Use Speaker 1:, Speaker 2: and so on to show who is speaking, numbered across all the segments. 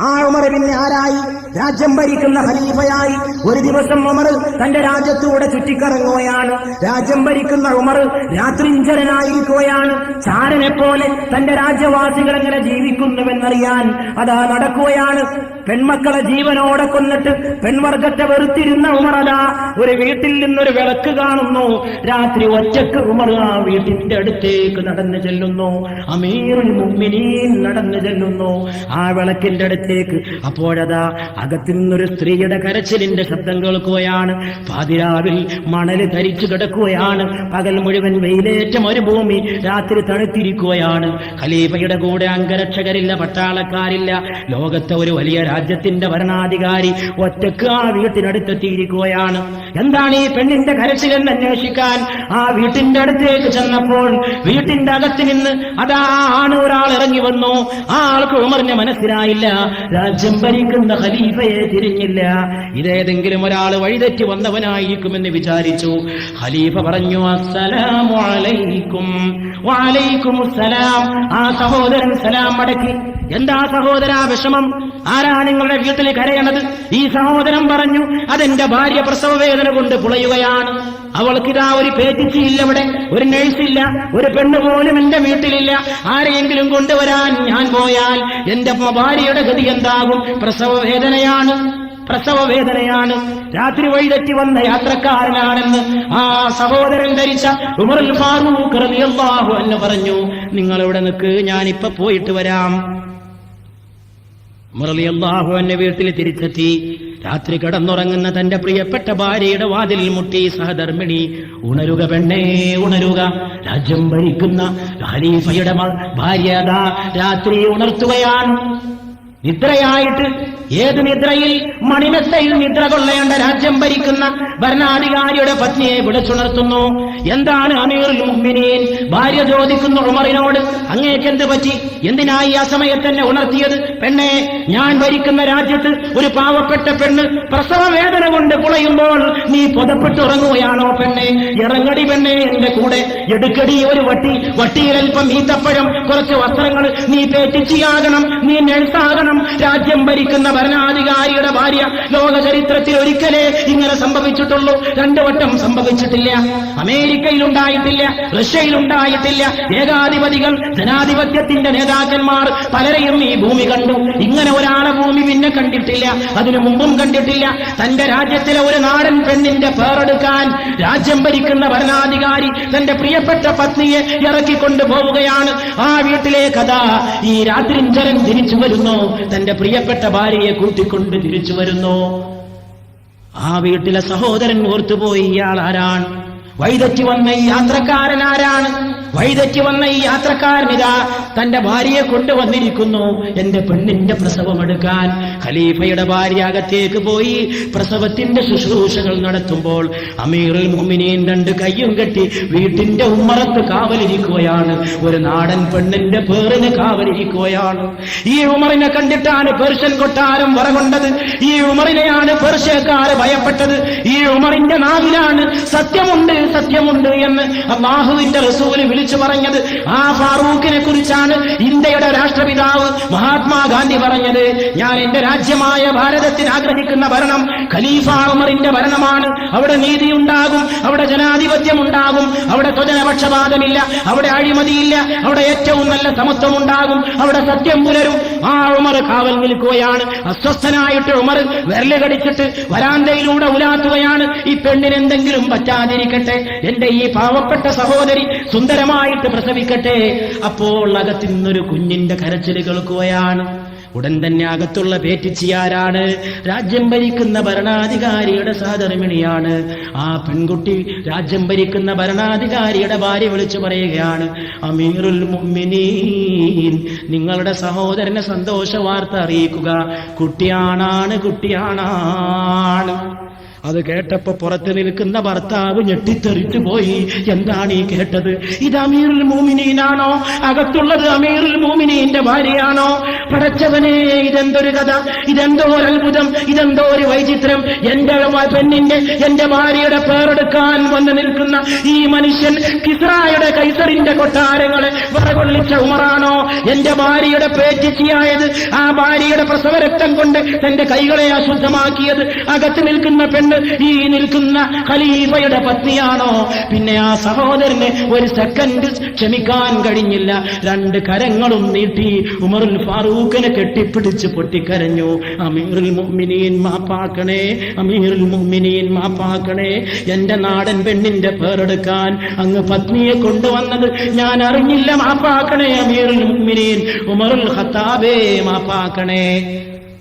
Speaker 1: ആ ഉമർ പിന്നെ ആരായി? രാജ്യം ഭരിക്കുന്ന ഖലീഫയായി. ഒരു ദിവസം ഉമർ തന്റെ രാജ്യത്തൂടെ ചുറ്റിക്കറങ്ങുകയാണ്. രാജ്യം ഭരിക്കുന്ന ഉമർ രാത്രിഞ്ചരനായിരിക്കുകയാണ്. ചാരനെ പോലെ തന്റെ രാജ്യവാസികൾ എങ്ങനെ ജീവിക്കുന്നുവെന്നറിയാൻ അതാ നടക്കുകയാണ്. പെൺമക്കളെ ജീവനോടെ കൊന്നിട്ട് പെൺവർഗത്തെ വെറുത്തിരുന്ന ഉമർ അതാ ഒരു വീട്ടിൽ നിന്നൊരു വിളക്ക് കാണുന്നു. രാത്രി ഒറ്റക്ക് ഉമർ ആ വീട്ടിന്റെ അടുത്തേക്ക് നടന്നു ചെല്ലുന്നു. അമീറുൽ മുഅ്മിനീൻ നടന്നു ചെല്ലുന്നു ആ വിളക്കിന്റെ അടുത്തേക്ക്. അപ്പോഴതാ അകത്തു നിന്നൊരു സ്ത്രീയുടെ കരച്ചിലിന്റെ ശബ്ദം കേൾക്കുകയാണ്. പാതിരാവിൽ മണല് ധരിച്ചു കിടക്കുകയാണ്. പകൽ മുഴുവൻ വെയിലേറ്റ മരുഭൂമി, രാത്രി തണുത്തിരിക്കുകയാണ്. ഖലീഫയുടെ കൂടെ അംഗരക്ഷകരില്ല, പട്ടാളക്കാരില്ല. ലോകത്തെ ഒരു വലിയ രാജ്യത്തിന്റെ ഭരണാധികാരി ഒറ്റക്ക് ആ വീട്ടിനടുത്തെത്തിയിരിക്കുകയാണ്. എന്താണ് ഈ പെണ്ണിന്റെ കരച്ചിലെന്ന് അന്വേഷിക്കാൻ ആ വീട്ടിന്റെ അടുത്തേക്ക് ചെന്നപ്പോൾ വീട്ടിന്റെ അകത്ത് നിന്ന് അതാ ആണ് ഒരാൾ ഇറങ്ങി വന്നു. ആ ആൾക്ക് ഉമറിനെ മനസ്സിലായില്ല. രാജ്യം ഭരിക്കുന്ന ഖലീഫയെ തിരിഞ്ഞില്ല. ഇതേതെങ്കിലും ഒരാൾ വഴിതെറ്റി വന്നവനായിരിക്കുമെന്ന് വിചാരിച്ചു. ഖലീഫ പറഞ്ഞു, അസ്സലാമു അലൈക്കും. വഅലൈക്കുമുസ്സലാം. ആ സഹോദരൻ സലാം മടക്കി. എന്താ സഹോദരാ വിഷമം? ആരാ നിങ്ങളുടെ വീട്ടിൽ കരയണത്? ഈ സഹോദരൻ പറഞ്ഞു, അതെന്റെ ഭാര്യ പ്രസവ വേദന കൊണ്ട് പുളയുകയാണ്. അവൾക്കിതാ ഒരു പേറ്റിച്ചില്ല, ഇവിടെ ഒരു നഴ്സില്ല, ഒരു പെണ്ണ് പോലും എന്റെ വീട്ടിലില്ല. ആരെയെങ്കിലും കൊണ്ടുവരാൻ ഞാൻ പോയാൽ എന്റെ ഭാര്യയുടെ ഗതി എന്താകും? പ്രസവ വേദനയാണ്. രാത്രി വഴിതെറ്റി വന്ന യാത്രക്കാരനാണെന്ന് ആ സഹോദരൻ ധരിച്ച ഉമറുൽ ഫാറൂഖ് റളിയല്ലാഹു അൻഹു പറഞ്ഞു, നിങ്ങളിവിടെ നിൽക്ക്, ഞാനിപ്പോ പോയിട്ട് വരാം. ഉമർ റളിയല്ലാഹു അൻഹു വീട്ടിൽ തിരിച്ചെത്തി. രാത്രി കിടന്നുറങ്ങുന്ന തന്റെ പ്രിയപ്പെട്ട ഭാര്യയുടെ വാതിലിൽ മുട്ടി സഹധർമ്മിണി, ഉണരുക പെണ്ണേ, ഉണരുക. രാജ്യം ഭരിക്കുന്ന ഖലീഫയുടെ ഭാര്യ അതാ രാത്രി ഉണർത്തുകയാണ്. നിദ്രയായിട്ട്, ഏത് നിദ്രയിൽ? മണിമെത്തയിൽ നിദ്ര കൊള്ളേണ്ട രാജ്യം ഭരിക്കുന്ന ഭരണാധികാരിയുടെ പത്നിയെ വിളിച്ചുണർത്തുന്നു. എന്താണ് അമീറുൽ മുഅ്മിനീൻ? ഭാര്യ ചോദിക്കുന്നു ഉമറിനോട്, അങ്ങേക്കെന്ത് പറ്റി? എന്തിനായി ആ സമയത്ത് എന്നെ ഉണർത്തിയത്? പെണ്ണെ, ഞാൻ ഭരിക്കുന്ന രാജ്യത്ത് ഒരു പാവപ്പെട്ട പെണ്ണ് പ്രസവ വേദന കൊണ്ട് പുളയുമ്പോൾ നീ പുതപ്പെട്ടുറങ്ങുകയാണോ പെണ്ണെ? ഇറങ്ങടി പെണ്ണെ എന്റെ കൂടെ, എടുക്കടി ഒരു വട്ടിയിൽ അല്പം ഈത്തപ്പഴം, കുറച്ച് വസ്ത്രങ്ങൾ. നീ പേറ്റിച്ചിയാകണം, നീ നഴ്സാകണം. രാജ്യം ഭരിക്കുന്ന ഭരണാധികാരിയുടെ ഭാര്യ. ലോക ചരിത്രത്തിൽ ഒരിക്കലേ ഇങ്ങനെ സംഭവിച്ചിട്ടുള്ളൂ. 2 വട്ടം സംഭവിച്ചിട്ടില്ല. അമേരിക്കയിലുണ്ടായിട്ടില്ല, റഷ്യയിലുണ്ടായിട്ടില്ല. ഏകാധിപതികൾ, ജനാധിപത്യത്തിന്റെ നേതാക്കന്മാർ പലരെയും ഈ ഭൂമി കണ്ടു. ഇങ്ങനെ ഒരാളെ ഭൂമി പിന്നെ കണ്ടിട്ടില്ല, അതിനു മുമ്പും കണ്ടിട്ടില്ല. തന്റെ രാജ്യത്തിലെ ഒരു നാടൻ പെണ്ണിന്റെ പേരെടുക്കാൻ രാജ്യം ഭരിക്കുന്ന ഭരണാധികാരി തന്റെ പ്രിയപ്പെട്ട പത്നിയെ ഇറക്കിക്കൊണ്ടു പോവുകയാണ്. ആ വീട്ടിലെ കഥ ഈ രാത്രിഞ്ചരൻ തിരിച്ചു വരുന്നു. തന്റെ പ്രിയപ്പെട്ട ഭാര്യയെ കൂട്ടിക്കൊണ്ട് തിരിച്ചു വരുന്നു. ആ വീട്ടിലെ സഹോദരൻ ഓർത്തുപോയി, ഇയാൾ ആരാണ്? വഴിതെറ്റി വന്ന ഈ യാത്രക്കാരൻ ആരാണ്? വഴിതെറ്റി വന്ന ഈ യാത്രക്കാരനിതാ തന്റെ ഭാര്യയെ കൊണ്ടുവന്നിരിക്കുന്നു എന്റെ പെണ്ണിന്റെ പ്രസവമെടുക്കാൻ. ഖലീഫയുടെ ഭാര്യ അകത്തേക്ക് പോയി പ്രസവത്തിന്റെ ശുശ്രൂഷകൾ നടത്തുമ്പോൾ അമീറുൽ മുഅ്മിനീൻ 2 കയ്യും കെട്ടി വീട്ടിന്റെ ഉമ്മറത്ത് കാവലിരിക്കുകയാണ്. ഒരു നാടൻ പെണ്ണിന്റെ പേരിന് കാവലിരിക്കുകയാണ്. ഈ ഉമറിനെ കണ്ടിട്ടാണ് പേർഷ്യൻ കൊട്ടാരം വറകൊണ്ടത്. ഈ ഉമറിനെയാണ് പേർഷ്യക്കാര് ഭയപ്പെട്ടത്. ഈ ഉമറിന്റെ നാവിലാണ് സത്യമുണ്ട് എന്ന് അല്ലാഹുവിന്റെ റസൂൽ വിളിച്ചു പറഞ്ഞത്. ആ ഫാറൂഖിനെ കുറിച്ചാണ് ഇന്ത്യയുടെ രാഷ്ട്രപിതാവ് മഹാത്മാഗാന്ധി പറഞ്ഞത്. ഞാൻ എന്റെ രാജ്യമായ ഭാരതത്തിന് ആഗ്രഹിക്കുന്ന ഭരണം ഖലീഫ ഉമറിന്റെ ഭരണമാണ്. അവിടെ നീതിയുണ്ടാകും, അവിടെ ജനാധിപത്യമുണ്ടാകും, അവിടെ സ്വജനപക്ഷപാതമില്ല, അവിടെ അഴിമതിയില്ല, അവിടെ ഏറ്റവും നല്ല സമത്വമുണ്ടാകും, അവിടെ സത്യം പുലരും. ആ ഉമർ കാവൽ നിൽക്കുകയാണ്. അസ്വസ്ഥനായിട്ട് ഉമർ വിരല് കടിച്ചിട്ട് വരാന്തയിലൂടെ ഉലാത്തുകയാണ്. ഈ പെണ്ണിന് എന്തെങ്കിലും പറ്റാതിരിക്കട്ടെ, എന്റെ ഈ പാവപ്പെട്ട സഹോദരി സുന്ദരമായിട്ട് പ്രസവിക്കട്ടെ. അപ്പോൾ അകത്ത് നിന്നൊരു കുഞ്ഞിന്റെ കരച്ചിൽ കേൾക്കുകയാണ്. ഉടൻ തന്നെ അകത്തുള്ള പേറ്റിച്ചിയാരാണ്? രാജ്യം ഭരിക്കുന്ന ഭരണാധികാരിയുടെ സഹധർമ്മിണിയാണ്. ആ പെൺകുട്ടി രാജ്യം ഭരിക്കുന്ന ഭരണാധികാരിയുടെ ഭാര്യ വിളിച്ചു പറയുകയാണ്, അമീറുൽ മുഅ്മിനീൻ, നിങ്ങളുടെ സഹോദരനെ സന്തോഷ വാർത്ത അറിയിക്കുക. കുട്ടിയാണാണ്. അത് കേട്ടപ്പോ പുറത്ത് നിൽക്കുന്ന ഭർത്താവ് ഞെട്ടിത്തെറിച്ചു പോയി. എന്താണ് ഈ കേട്ടത്? ഇത് അമീറുൽ മുഅ്മിനീനാണോ? അകത്തുള്ളത് അമീറുൽ മുഅ്മിനീന്റെ ഭാര്യയാണോ? പടച്ചവനെ, ഇതെന്തൊരു കഥ, ഇതെന്തോ ഒരു അത്ഭുതം, ഇതെന്തോ ഒരു വൈചിത്രം. എന്റെ ഭാര്യയുടെ പേരെടുക്കാൻ വന്ന് നിൽക്കുന്ന ഈ മനുഷ്യൻ കിസ്റായുടെ കൈസറിന്റെ കൊട്ടാരങ്ങളെ വറകൊള്ളിച്ച ഉമറാണോ? എന്റെ ഭാര്യയുടെ പേറ്റിച്ചിയായത്, ആ ഭാര്യയുടെ പ്രസവരക്തം കൊണ്ട് തന്റെ കൈകളെ അശുദ്ധമാക്കിയത് അകത്ത് നിൽക്കുന്ന പെണ്ണ് ഈ നിൽക്കുന്ന ഖലീഫയുടെ പത്നിയാണോ? പിന്നെ ആ സഹോദരന് ഒരു സെക്കൻഡ് ക്ഷമിക്കാൻ കഴിഞ്ഞില്ല. 2 കരങ്ങളും നീട്ടി ഉമറുൽ ഫാറൂഖിനെ കെട്ടിപ്പിടിച്ച് പൊട്ടിക്കരഞ്ഞു. അമീറുൽ മുഅ്മിനീൻ മാപ്പാക്കണേ, അമീറുൽ മുഅ്മിനീൻ മാപ്പാക്കണേ. എന്റെ നാടൻ പെണ്ണിന്റെ പേരെടുക്കാൻ അങ്ങ് പത്നിയെ കൊണ്ടുവന്നത് ഞാൻ അറിഞ്ഞില്ല, മാപ്പാക്കണേ അമീറുൽ മുഅ്മിനീൻ ഉമറുൽ ഖത്താബേ, മാപ്പാക്കണേ.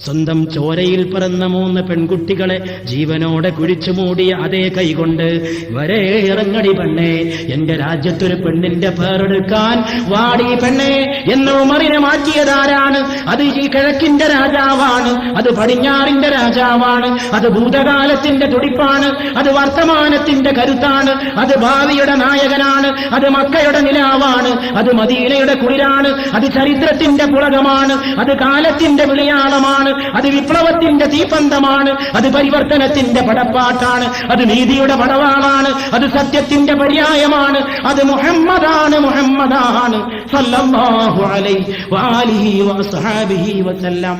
Speaker 1: സ്വന്തം ചോരയിൽ പിറന്ന 3 പെൺകുട്ടികളെ ജീവനോടെ കുഴിച്ചു മൂടിയ അതേ കൈകൊണ്ട് വരെ ഇറങ്ങടി പെണ്ണേ, എന്റെ രാജ്യത്തൊരു പെണ്ണിന്റെ പേരെടുക്കാൻ വാടി പെണ്ണേ എന്ന് ഉമറിനെ മാറ്റിയതാരാണ്? അത് ഈ കിഴക്കിന്റെ രാജാവാണ്, അത് പടിഞ്ഞാറിന്റെ രാജാവാണ്, അത് ഭൂതകാലത്തിന്റെ തുടിപ്പാണ്, അത് വർത്തമാനത്തിന്റെ കരുത്താണ്, അത് ഭാവിയുടെ നായകനാണ്, അത് മക്കയുടെ നിലാവാണ്, അത് മദീനയുടെ കുളിരാണ്, അത് ചരിത്രത്തിന്റെ പുളകമാണ്, അത് കാലത്തിന്റെ വിളയാളമാണ്, അത് വിപ്ലവത്തിന്റെ തീപന്തമാണ്, അത് പരിവർത്തനത്തിന്റെ പടപ്പാട്ടാണ്, അത് നീതിയുടെ പടവാളാണ്, അത് സത്യത്തിന്റെ പര്യായമാണ്, അത് മുഹമ്മദാണ്, മുഹമ്മദാണ് സല്ലല്ലാഹു അലൈഹി വആലിഹി വസഹബിഹി വസല്ലം.